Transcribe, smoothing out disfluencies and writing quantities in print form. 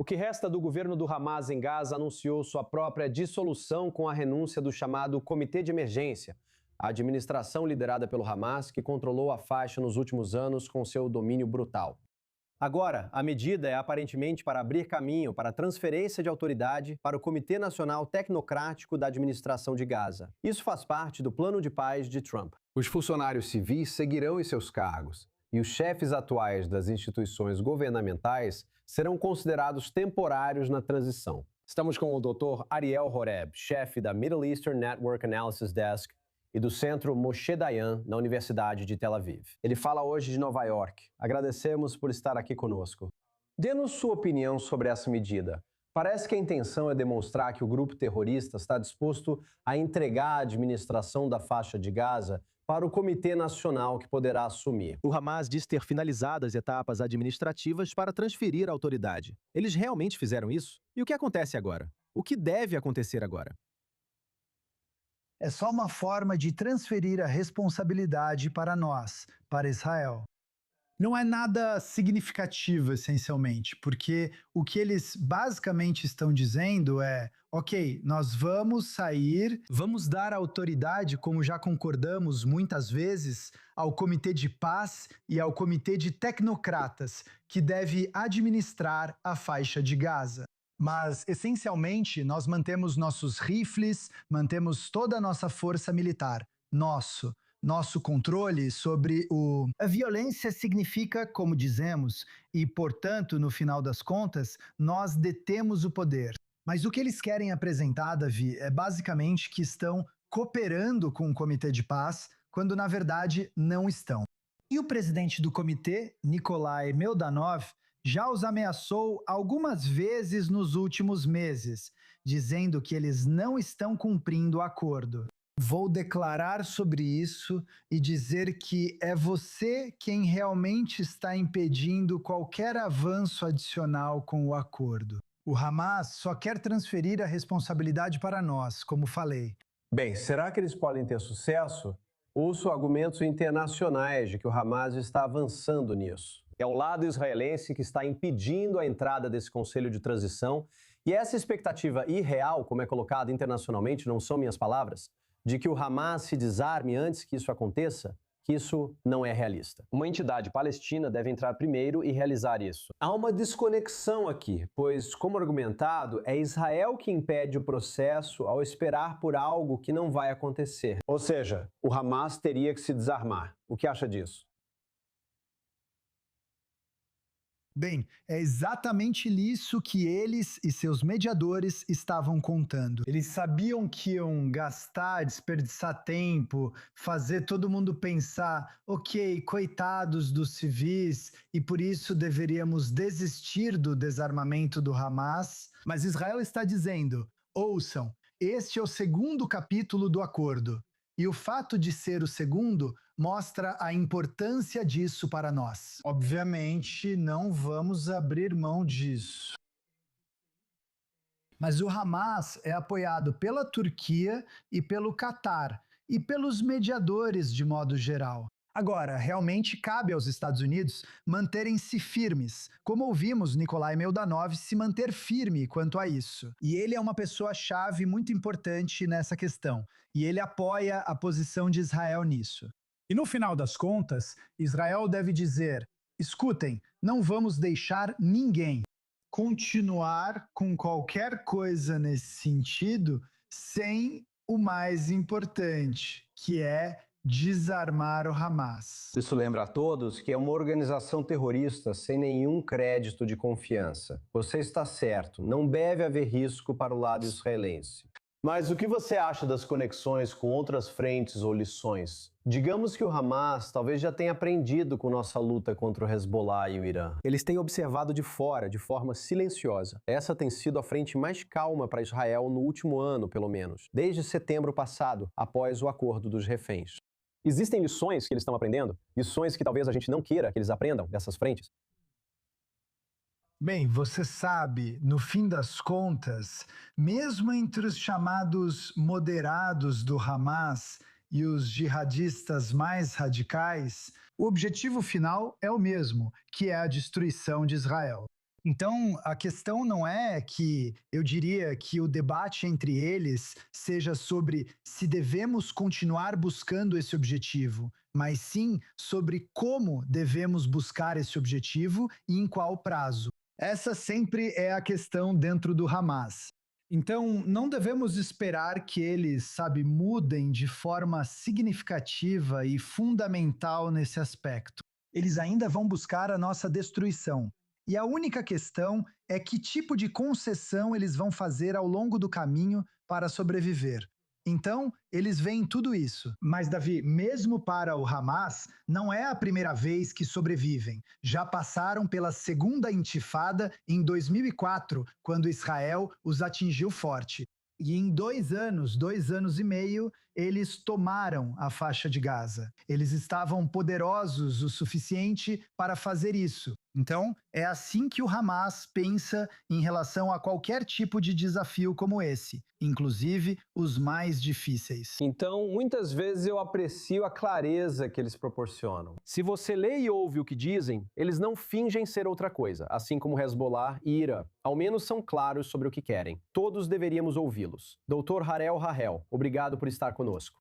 que resta do governo do Hamas em Gaza anunciou sua própria dissolução com a renúncia do chamado Comitê de Emergência, a administração liderada pelo Hamas que controlou a faixa nos últimos anos com seu domínio brutal. Agora, a medida é aparentemente para abrir caminho para a transferência de autoridade para o Comitê Nacional Tecnocrático da Administração de Gaza. Isso faz parte do plano de paz de Trump. Os funcionários civis seguirão em seus cargos e os chefes atuais das instituições governamentais serão considerados temporários na transição. Estamos com o Dr. Ariel Horeb, chefe da Middle Eastern Network Analysis Desk e do Centro Moshe Dayan, na Universidade de Tel Aviv. Ele fala hoje de Nova York. Agradecemos por estar aqui conosco. Dê-nos sua opinião sobre essa medida. Parece que a intenção é demonstrar que o grupo terrorista está disposto a entregar a administração da faixa de Gaza para o Comitê Nacional que poderá assumir. O Hamas diz ter finalizado as etapas administrativas para transferir a autoridade. Eles realmente fizeram isso? E o que acontece agora? O que deve acontecer agora? É só uma forma de transferir a responsabilidade para nós, para Israel. Não é nada significativo, essencialmente, porque o que eles basicamente estão dizendo é: ok, nós vamos sair, vamos dar autoridade, como já concordamos muitas vezes, ao Comitê de Paz e ao Comitê de Tecnocratas, que deve administrar a faixa de Gaza. Mas, essencialmente, nós mantemos nossos rifles, mantemos toda a nossa força militar, nosso controle sobre o... A violência significa, como dizemos, e, portanto, no final das contas, nós detemos o poder. Mas o que eles querem apresentar, Davi, é basicamente que estão cooperando com o Comitê de Paz, quando, na verdade, não estão. E o presidente do comitê, Nikolai Meldanov, já os ameaçou algumas vezes nos últimos meses, dizendo que eles não estão cumprindo o acordo. Vou declarar sobre isso e dizer que é você quem realmente está impedindo qualquer avanço adicional com o acordo. O Hamas só quer transferir a responsabilidade para nós, como falei. Bem, será que eles podem ter sucesso? Ouço argumentos internacionais de que o Hamas está avançando nisso. É o lado israelense que está impedindo a entrada desse conselho de transição, e essa expectativa irreal, como é colocado internacionalmente, não são minhas palavras, de que o Hamas se desarme antes que isso aconteça, que isso não é realista. Uma entidade palestina deve entrar primeiro e realizar isso. Há uma desconexão aqui, pois, como argumentado, é Israel que impede o processo ao esperar por algo que não vai acontecer. Ou seja, o Hamas teria que se desarmar. O que acha disso? Bem, é exatamente isso que eles e seus mediadores estavam contando. Eles sabiam que iam gastar, desperdiçar tempo, fazer todo mundo pensar, ok, coitados dos civis, e por isso deveríamos desistir do desarmamento do Hamas. Mas Israel está dizendo, ouçam, este é o segundo capítulo do acordo. E o fato de ser o segundo mostra a importância disso para nós. Obviamente, não vamos abrir mão disso. Mas o Hamas é apoiado pela Turquia e pelo Catar, e pelos mediadores de modo geral. Agora, realmente cabe aos Estados Unidos manterem-se firmes, como ouvimos Nikolai Meldanov se manter firme quanto a isso. E ele é uma pessoa-chave muito importante nessa questão, e ele apoia a posição de Israel nisso. E no final das contas, Israel deve dizer, escutem, não vamos deixar ninguém continuar com qualquer coisa nesse sentido sem o mais importante, que é desarmar o Hamas. Isso lembra a todos que é uma organização terrorista sem nenhum crédito de confiança. Você está certo, não deve haver risco para o lado israelense. Mas o que você acha das conexões com outras frentes ou lições? Digamos que o Hamas talvez já tenha aprendido com nossa luta contra o Hezbollah e o Irã. Eles têm observado de fora, de forma silenciosa. Essa tem sido a frente mais calma para Israel no último ano, pelo menos, desde setembro passado, após o acordo dos reféns. Existem lições que eles estão aprendendo? Lições que talvez a gente não queira que eles aprendam dessas frentes? Bem, você sabe, no fim das contas, mesmo entre os chamados moderados do Hamas e os jihadistas mais radicais, o objetivo final é o mesmo, que é a destruição de Israel. Então, a questão não é que eu diria que o debate entre eles seja sobre se devemos continuar buscando esse objetivo, mas sim sobre como devemos buscar esse objetivo e em qual prazo. Essa sempre é a questão dentro do Hamas. Então, não devemos esperar que eles, mudem de forma significativa e fundamental nesse aspecto. Eles ainda vão buscar a nossa destruição. E a única questão é que tipo de concessão eles vão fazer ao longo do caminho para sobreviver. Então, eles veem tudo isso. Mas, Davi, mesmo para o Hamas, não é a primeira vez que sobrevivem. Já passaram pela segunda intifada em 2004, quando Israel os atingiu forte. E em 2 anos e meio, eles tomaram a faixa de Gaza. Eles estavam poderosos o suficiente para fazer isso. Então, é assim que o Hamas pensa em relação a qualquer tipo de desafio como esse, inclusive os mais difíceis. Então, muitas vezes eu aprecio a clareza que eles proporcionam. Se você lê e ouve o que dizem, eles não fingem ser outra coisa, assim como Hezbollah e Irã. Ao menos são claros sobre o que querem. Todos deveríamos ouvi-los. Dr. Harel Rahel, obrigado por estar conosco.